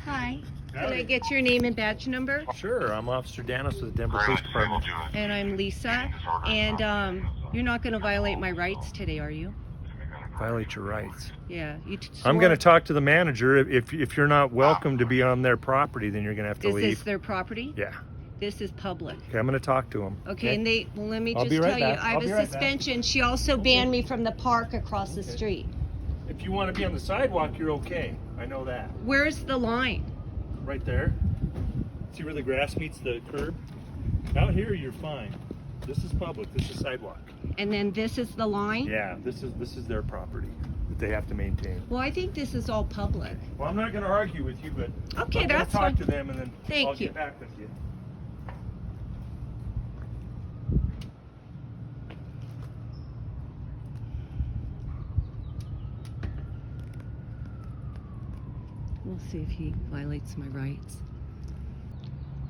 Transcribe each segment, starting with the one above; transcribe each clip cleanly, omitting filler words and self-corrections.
Hi. Can I get your name and badge number? Sure, I'm Officer Danis with the Denver Police Department. And I'm Lisa. And you're not going to violate my rights today, are you? Violate your rights. Yeah. I'm going to talk to the manager. If you're not welcome to be on their property, then you're going to have to leave. This is their property? Yeah. This is public. Okay, I'm going to talk to them. Okay, and well, let me I'll just be right tell you, back. I have I'll be a right suspension. She also banned me from the park across the street. If you want to be on the sidewalk, you're okay. I know that. Where's the line? Right there. See where the grass meets the curb? Out here, you're fine. This is public. This is sidewalk. And then this is the line? Yeah, this is their property that they have to maintain. Well, I think this is all public. Well, I'm not going to argue with you, but Okay, I'm that's talk fine. to them and then Thank I'll you. get back with you. We'll see if he violates my rights.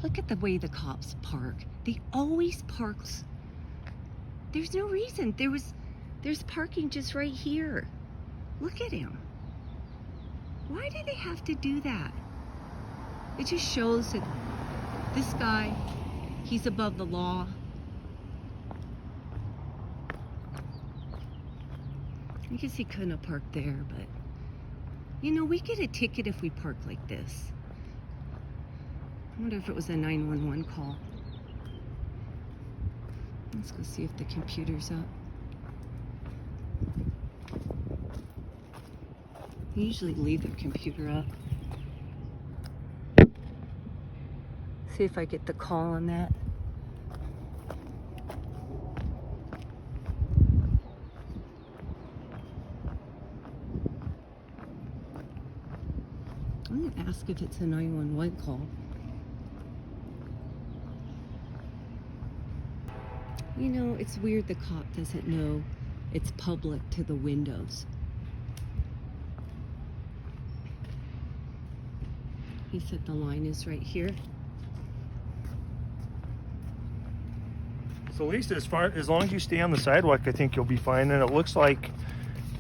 Look at the way the cops park. They always park. There's no reason. There's parking just right here. Look at him. Why do they have to do that? It just shows that this guy, he's above the law. I guess he couldn't have parked there, but you know, we get a ticket if we park like this. I wonder if it was a 911 call. Let's go see if the computer's up. They usually leave their computer up. See if I get the call on that. I'm gonna ask if it's a 911 call. You know, it's weird the cop doesn't know it's public to the windows. He said the line is right here. So Lisa, as long as you stay on the sidewalk, I think you'll be fine. And it looks like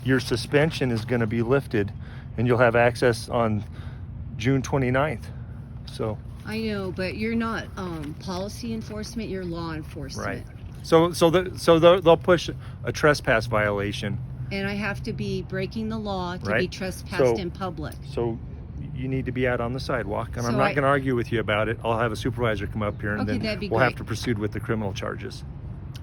your suspension is going to be lifted and you'll have access on June 29th. So I know, but you're not policy enforcement, you're law enforcement. right. So they'll push a trespass violation. And I have to be breaking the law to be Right. trespassed in public. So you need to be out on the sidewalk, and So I'm not going to argue with you about it. I'll have a supervisor come up here, and Okay, that'd then be we'll great. have to proceed with the criminal charges.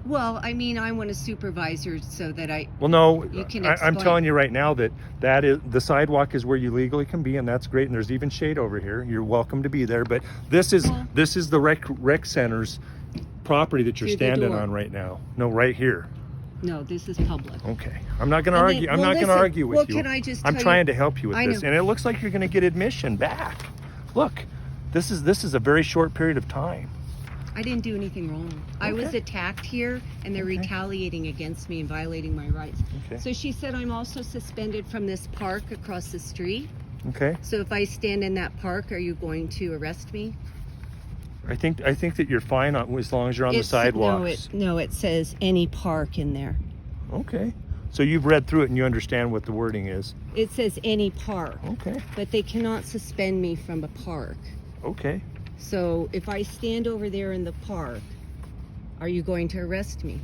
Well, I mean, I want a supervisor so that Well, no, You can I'm explain. telling you right now that is the sidewalk is where you legally can be, and that's great. And there's even shade over here. You're welcome to be there. But this is the rec center's property that you're Through the standing door. on right now. No, right here. no, this is public. Okay, I'm not going to And then- argue. I'm well, not going to listen, argue with well, you. can I just I'm tell trying you- to help you with I this, know. and it looks like you're going to get admission back. Look, this is a very short period of time. I didn't do anything wrong. I was Okay. attacked here, and they're Okay. retaliating against me and violating my rights. Okay. So she said I'm also suspended from this park across the street. Okay. So if I stand in that park, are you going to arrest me? I think that you're fine as long as you're on the sidewalks. No, it says any park in there. Okay. So you've read through it and you understand what the wording is. It says any park, Okay. but they cannot suspend me from a park. Okay. So if I stand over there in the park, are you going to arrest me?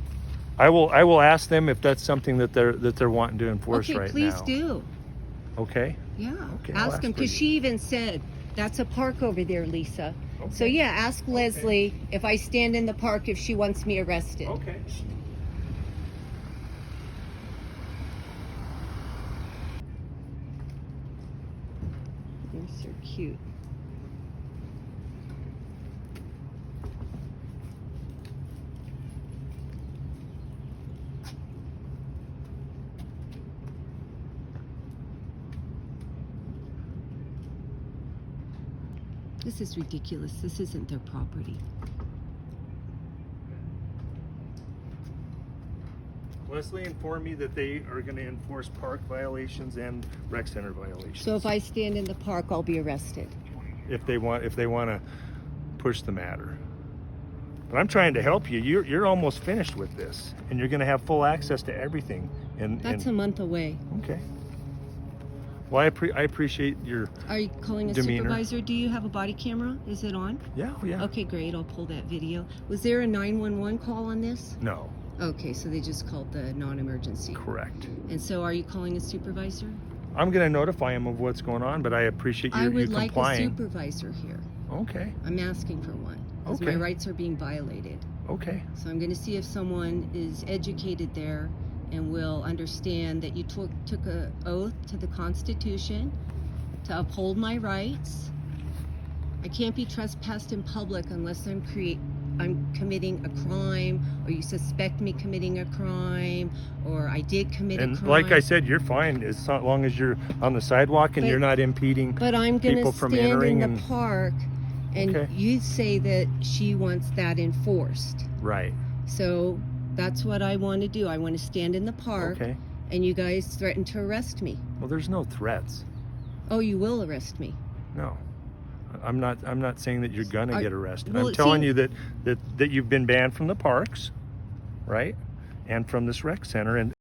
I will ask them if that's something that they're wanting to enforce Okay, right please now. do. Okay. Yeah. Okay, I'll ask ask them, for because you. she even said that's a park over there, Lisa. So Okay. yeah, ask Leslie if I stand in the park if she wants me arrested. Okay. They're so cute. This is ridiculous. This isn't their property. Leslie informed me that they are going to enforce park violations and rec center violations. So if I stand in the park, I'll be arrested. if they want to push the matter. But I'm trying to help you. You're almost finished with this, and you're going to have full access to everything. That's a month away. Okay. Well, I appreciate your Are you calling a demeanor. supervisor? Do you have a body camera? Is it on? Yeah. Okay, great. I'll pull that video. Was there a 911 call on this? No. Okay, so they just called the non-emergency. Correct. And so are you calling a supervisor? I'm going to notify him of what's going on, but I appreciate you I would like a complying. supervisor here. Okay. I'm asking for one. Because Okay. my rights are being violated. Okay. So I'm going to see if someone is educated there and will understand that you took an oath to the Constitution to uphold my rights. I can't be trespassed in public unless I'm committing a crime, or you suspect me committing a crime, or I did commit a crime. And like I said, you're fine as long as you're on the sidewalk and you're not impeding But I'm going people to from stand entering. in the park, and Okay. you say that she wants that enforced. Right. So that's what I want to do. I want to stand in the park, Okay. and you guys threaten to arrest me. Well, there's no threats. Oh, you will arrest me. No. I'm not saying that you're gonna get arrested. well, I'm telling see- you that you've been banned from the parks, right? And from this rec center, and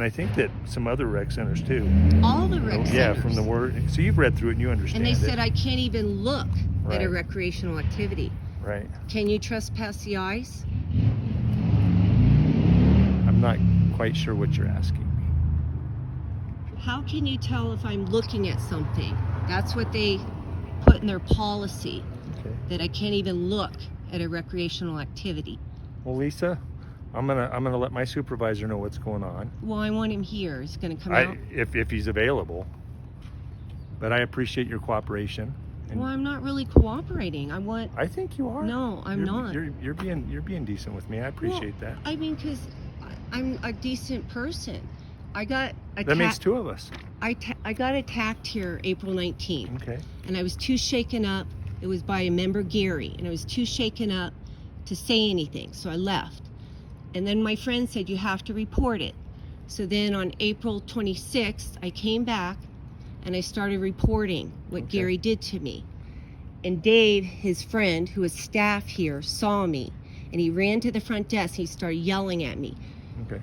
I think that some other rec centers too. All the rec centers. Yeah, from the word. So you've read through it and you understand And they it. said I can't even look at a Right. recreational activity. Right. Can you trespass the ice? I'm not quite sure what you're asking me. How can you tell if I'm looking at something? That's what they put in their policy, Okay. that I can't even look at a recreational activity. Well, Lisa, I'm gonna let my supervisor know what's going on. Well, I want him here. He's going to come out. If he's available. But I appreciate your cooperation. And Well, I'm not really cooperating. I think you are. No, I'm not. You're being decent with me. I appreciate that. I mean, because I'm a decent person. I got attacked. That makes two of us. I got attacked here April 19th. Okay. And I was too shaken up. It was by a member, Gary, and I was too shaken up to say anything, so I left. And then my friend said, you have to report it. So then on April 26th, I came back and I started reporting what Okay. Gary did to me. And Dave, his friend, who was staff here, saw me, and he ran to the front desk. He started yelling at me. Okay.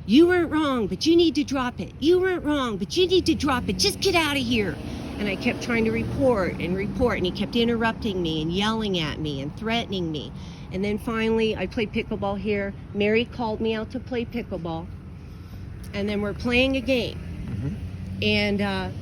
You weren't wrong, but you need to drop it. You weren't wrong, but you need to drop it. Just get out of here. And I kept trying to report, and he kept interrupting me and yelling at me and threatening me. And then finally, I played pickleball here. Mary called me out to play pickleball. And then we're playing a game. Mm-hmm. And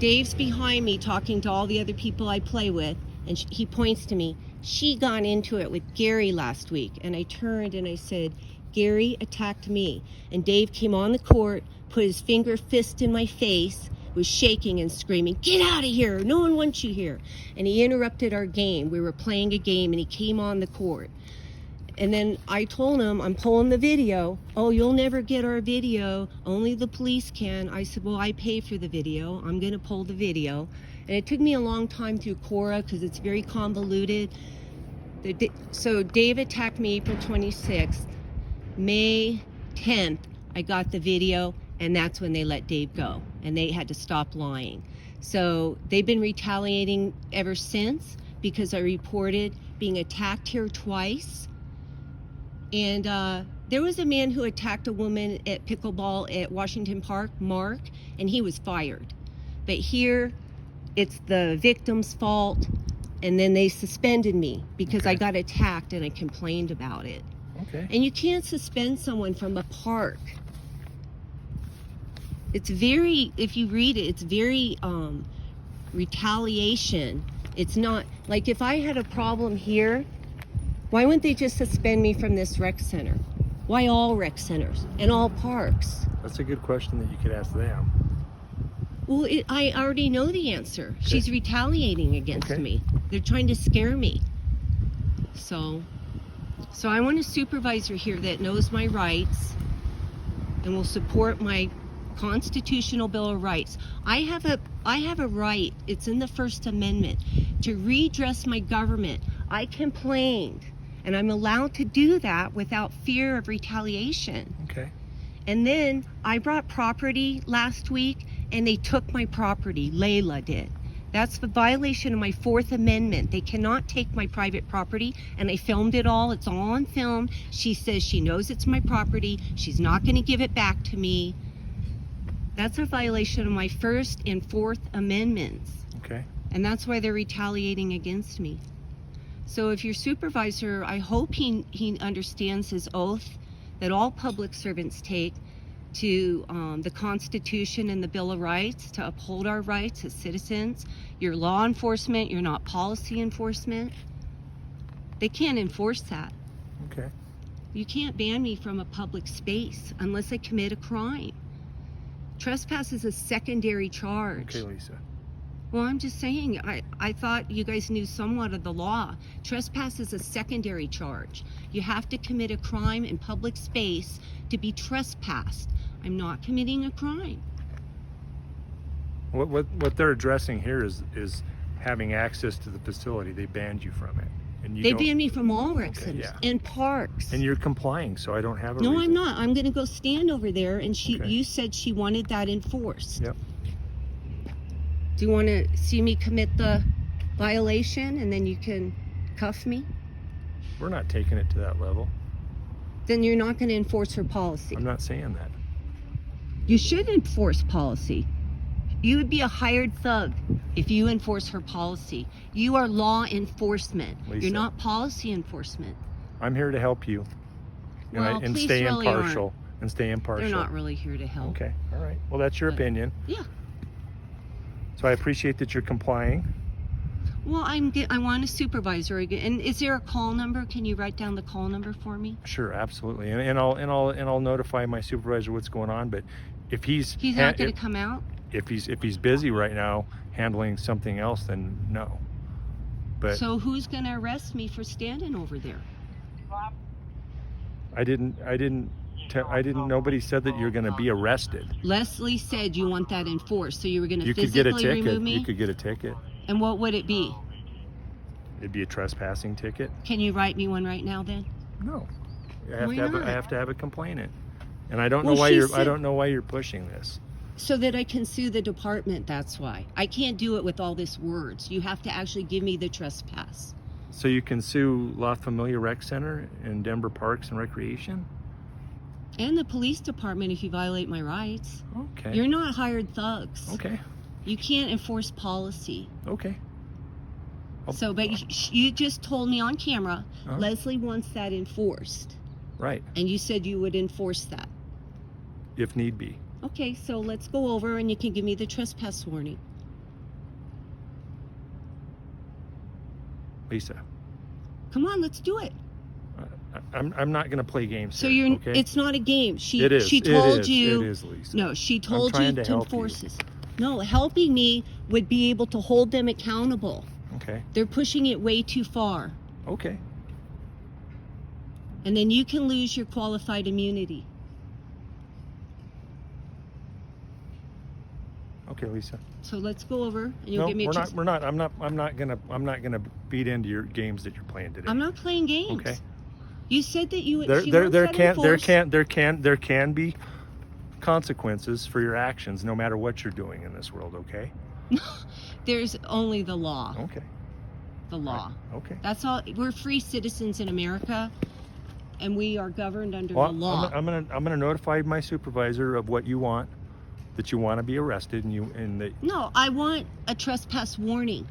Dave's behind me talking to all the other people I play with. And he points to me. She got into it with Gary last week. And I turned and I said, Gary attacked me. And Dave came on the court, put his fist in my face, was shaking and screaming, get out of here, no one wants you here. And he interrupted our game. We were playing a game and he came on the court. And then I told him, I'm pulling the video. Oh, you'll never get our video, only the police can. I said, well, I pay for the video, I'm gonna pull the video. And it took me a long time through Cora because it's very convoluted. So Dave attacked me April 26th. May 10th, I got the video, and that's when they let Dave go, and they had to stop lying. So they've been retaliating ever since because I reported being attacked here twice. And there was a man who attacked a woman at pickleball at Washington Park, Mark, and he was fired. But here, it's the victim's fault, and then they suspended me because Okay. I got attacked and I complained about it. Okay. And you can't suspend someone from a park. It's very, if you read it, it's very retaliation. It's not, like if I had a problem here, why wouldn't they just suspend me from this rec center? Why all rec centers and all parks? That's a good question that you could ask them. Well, I already know the answer. Okay. She's retaliating against me. They're trying to scare me. So I want a supervisor here that knows my rights and will support my constitutional Bill of Rights. I have a right, it's in the First Amendment, to redress my government. I complained, and I'm allowed to do that without fear of retaliation. Okay. And then I brought property last week, and they took my property. Layla did. That's the violation of my Fourth Amendment. They cannot take my private property, and I filmed it all. It's all on film. She says she knows it's my property. She's not going to give it back to me. That's a violation of my First and Fourth Amendments. Okay. And that's why they're retaliating against me. So if your supervisor, I hope he understands his oath that all public servants take to the Constitution and the Bill of Rights, to uphold our rights as citizens. You're law enforcement, you're not policy enforcement. They can't enforce that. Okay. You can't ban me from a public space unless I commit a crime. Trespass is a secondary charge. Okay, Lisa. Well, I'm just saying, I thought you guys knew somewhat of the law. Trespass is a secondary charge. You have to commit a crime in public space to be trespassed. I'm not committing a crime. What they're addressing here is having access to the facility. They banned you from it. And they banned me from all rec centers and parks. And you're complying, so I don't have a No, reason. I'm not. I'm going to go stand over there, and you said she wanted that enforced. Yep. Do you want to see me commit the violation, and then you can cuff me? We're not taking it to that level. Then you're not going to enforce her policy. I'm not saying that. You should enforce policy. You would be a hired thug if you enforce her policy. You are law enforcement. Lisa, you're not policy enforcement. I'm here to help you. And stay really impartial. Aren't. And stay impartial. They're not really here to help. Okay, all right. Well, that's your opinion. Yeah. So I appreciate that you're complying. Well, I want a supervisor again. And is there a call number? Can you write down the call number for me? Sure, absolutely. And I'll notify my supervisor what's going on. But if he's not going to come out. If he's busy right now handling something else, then no. But so who's going to arrest me for standing over there? Nobody said that you're going to be arrested. Leslie said you want that enforced, so you were going to physically could get a ticket. remove me? You could get a ticket. And what would it be? It'd be a trespassing ticket. Can you write me one right now then? No. I have to have a complainant. And I don't know why you're pushing this. So that I can sue the department, that's why. I can't do it with all this words. You have to actually give me the trespass. So you can sue La Familia Rec Center and Denver Parks and Recreation? And the police department if you violate my rights. Okay. You're not hired thugs. Okay. You can't enforce policy. Okay. But you just told me on camera, Leslie wants that enforced. Right. And you said you would enforce that. If need be. Okay, so let's go over and you can give me the trespass warning. Lisa. Come on, let's do it. I'm not going to play games. So here, okay? It's not a game. It is. She told you. It is, Lisa. No, she told you to enforce this. No, helping me would be able to hold them accountable. Okay. They're pushing it way too far. Okay. And then you can lose your qualified immunity. Okay, Lisa. So let's go over and you'll give me we're not. I'm not gonna feed into your games that you're playing today. I'm not playing games. Okay. You said that you would. There can be consequences for your actions, no matter what you're doing in this world. Okay. There's only the law. Okay. The law. Right. Okay. That's all. We're free citizens in America, and we are governed under the law. I'm gonna notify my supervisor of what you want. That you want to be arrested No, I want a trespass warning.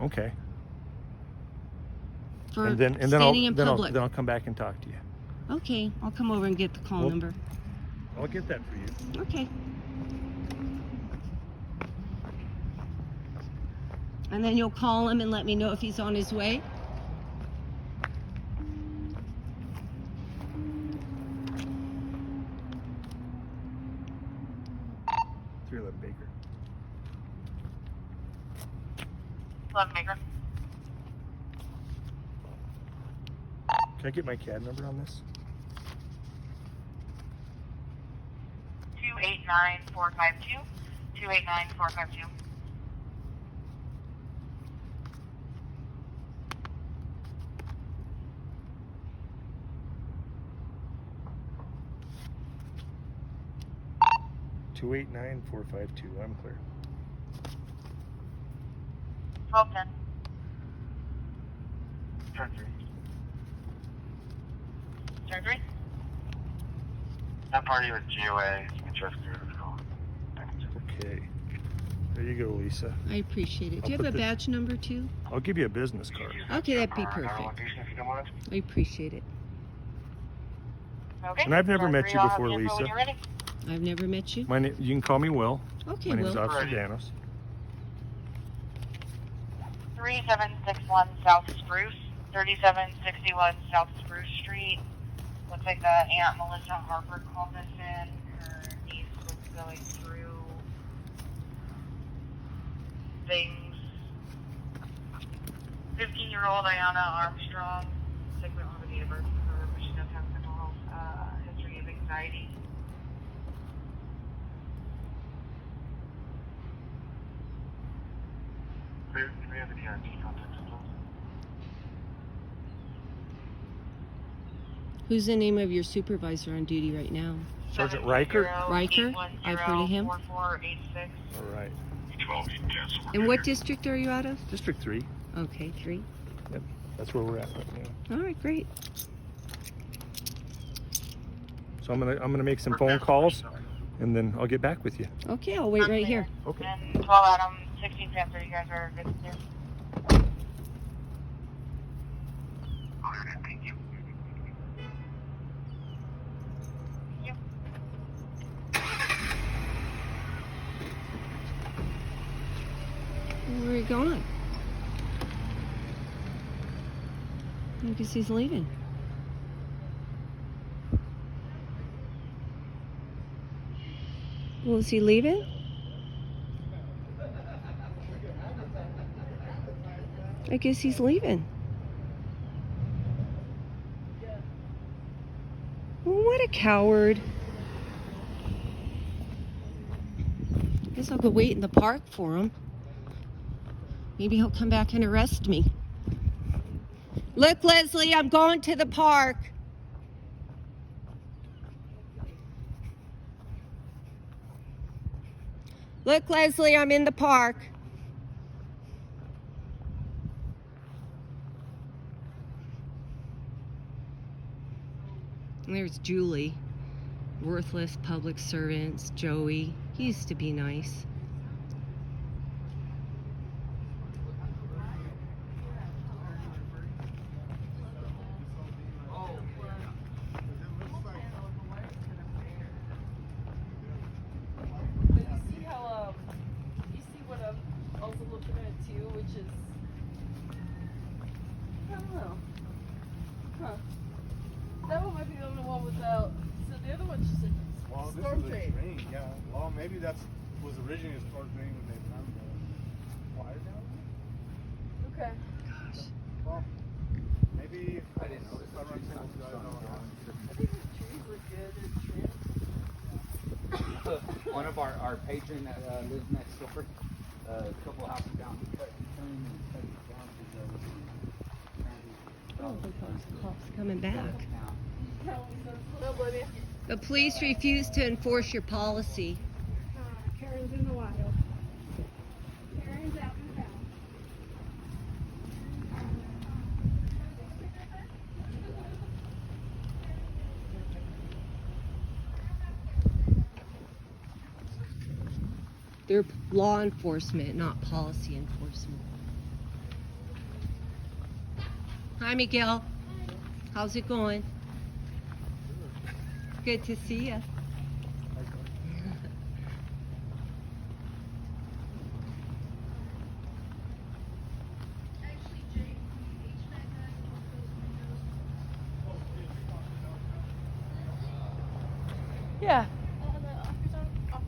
Okay. For then standing in public. I'll come back and talk to you. Okay, I'll come over and get the call number. I'll get that for you. Okay. And then you'll call him and let me know if he's on his way? 311 Baker. 11 Baker. Can I get my CAD number on this? 289452. 289452. Two 289-452. I'm clear. 1210. Turn 3. Turn 3. That party with GOA. Just Okay. There you go, Lisa. I appreciate it. Do you I'll have put a badge number too? I'll give you a business card. Okay, that'd be perfect. Location if you don't mind. I appreciate it. Okay. And I've never Turn met 3, you I'll have before, the info when Lisa. you're ready. I've never met you. My name, you can call me Will. Okay, My name is Will. Officer Ready. Danos. 3761 South Spruce. 3761 South Spruce Street. Looks like Aunt Melissa Harper called us in. Her niece was going through things. 15-year-old Ayana Armstrong. Sick, we don't have a date of birth for her, but she does have mental health history of anxiety. Clear. Do we have any contact info? Who's the name of your supervisor on duty right now? Sergeant Riker? Riker? I've heard of him. 4486. All right. 12 10. And what district are you out of? District 3. Okay, 3. Yep. That's where we're at right now. All right, great. So I'm gonna make some phone calls, and then I'll get back with you. Okay, I'll wait right here. Okay. And 12 Adam, 16 Panther, you guys are good there. Cleared. Thank you. Where are you going? I guess he's leaving. Well, is he leaving? I guess he's leaving. Well, what a coward. Guess I'll go wait in the park for him. Maybe he'll come back and arrest me. Look, Leslie, I'm going to the park. Look, Leslie, I'm in the park. And there's Julie. Worthless public servants. Joey. He used to be nice. That one might be the only one without. So the other one just said Well, this storm was a drain. drain, yeah. Well, maybe that's was originally a storm drain when they found the water down Okay. there. Well, maybe I didn't notice. I run some of those guys all around. I think the trees look good. They're trimmed. One of our patron that lives next door, a couple houses down, he cut the turn and cut it down because Oh, the cops coming back. No, buddy. The police refuse to enforce your policy. Karen's in the wild. Karen's out and about. They're law enforcement, not policy enforcement. Hi, Miguel. How's it going? Good to see you. Yeah. Um,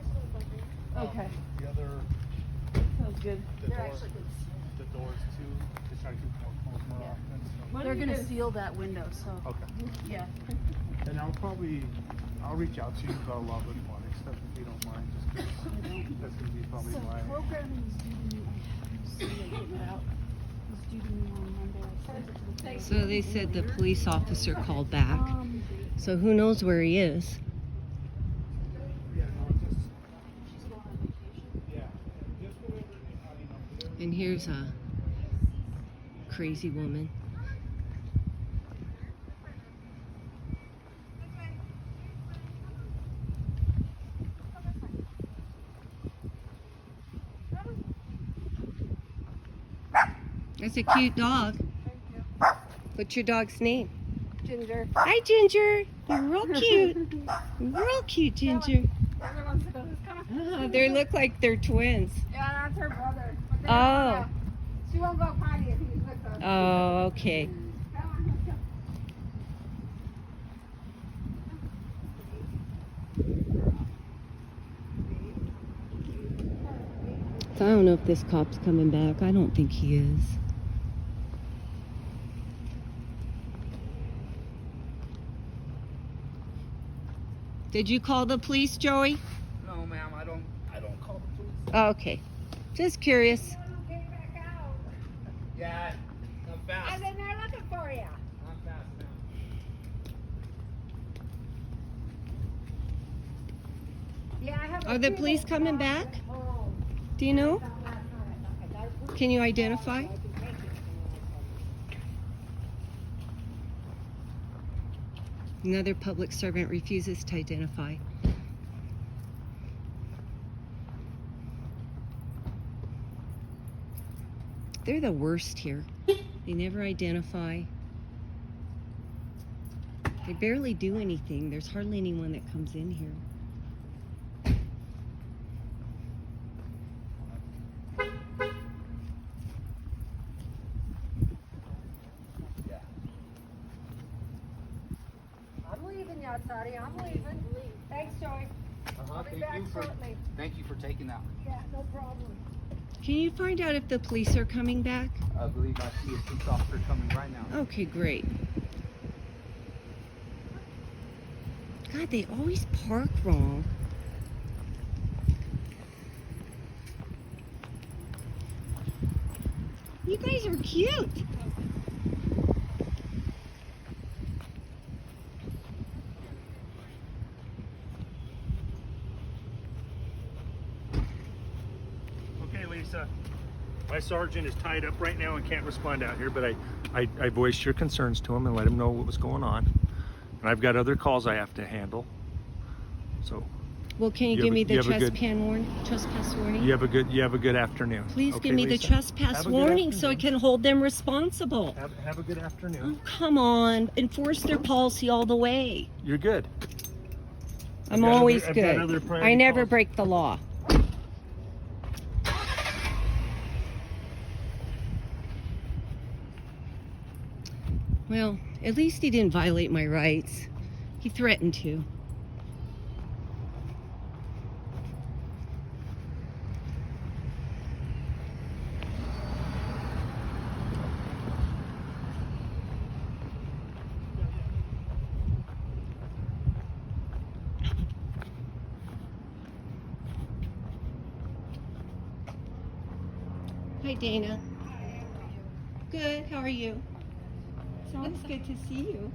Okay. The other, Sounds good. the doors too, to try to keep more often. So. They're gonna seal that window, so. Okay. Yeah. And I'll reach out to you about a lot of aquatic stuff if you don't mind, just 'cause that's gonna be probably So my. programming is due to me. I haven't seen it getting it out. It's due to me on Monday. I sent it to the So they said the police officer called back. So who knows where he is? Yeah, no, yeah, just whenever, And here's a crazy woman. That's a cute dog. What's your dog's name? Ginger. Hi, Ginger. You're real cute. Real cute, Ginger. Everyone says it's kind of. Oh, they look like they're twins. Yeah, that's her brother. But they Oh. don't go. She won't go potty if he's with us. Oh, okay. Come on, let's go. So I don't know if this cop's coming back. I don't think he is. Did you call the police, Joey? No, ma'am, I don't call the police. Oh, okay. Just curious. Yeah, I'm fast. I've been there looking for you. I'm fast now. Yeah, I have. Are the police coming back? Do you know? Can you identify? Another public servant refuses to identify. They're the worst here. They never identify. They barely do anything. There's hardly anyone that comes in here. I'm leaving, Yatsari. I'm leaving. Thanks, Joey. I'll be back shortly. Thank you for taking that. Yeah, no problem. Can you find out if the police are coming back? I believe I see a police officer coming right now. Okay, great. God, they always park wrong. You guys are cute. Okay, Lisa. My sergeant is tied up right now and can't respond out here, but I voiced your concerns to him and let him know what was going on. And I've got other calls I have to handle. So Well, can you You give have a- me the you have a good- trespass warning? you have a good afternoon. Please Okay, give me the Lisa? trespass Have a good warning so I afternoon. can hold them responsible. Have a good afternoon. Oh, come on. Enforce their policy all the way. You're good. I'm got always I've got good. other priority I never calls. break the law. Well, at least he didn't violate my rights. He threatened to. Hi, Dana. Good. How are you? It's always good to see you.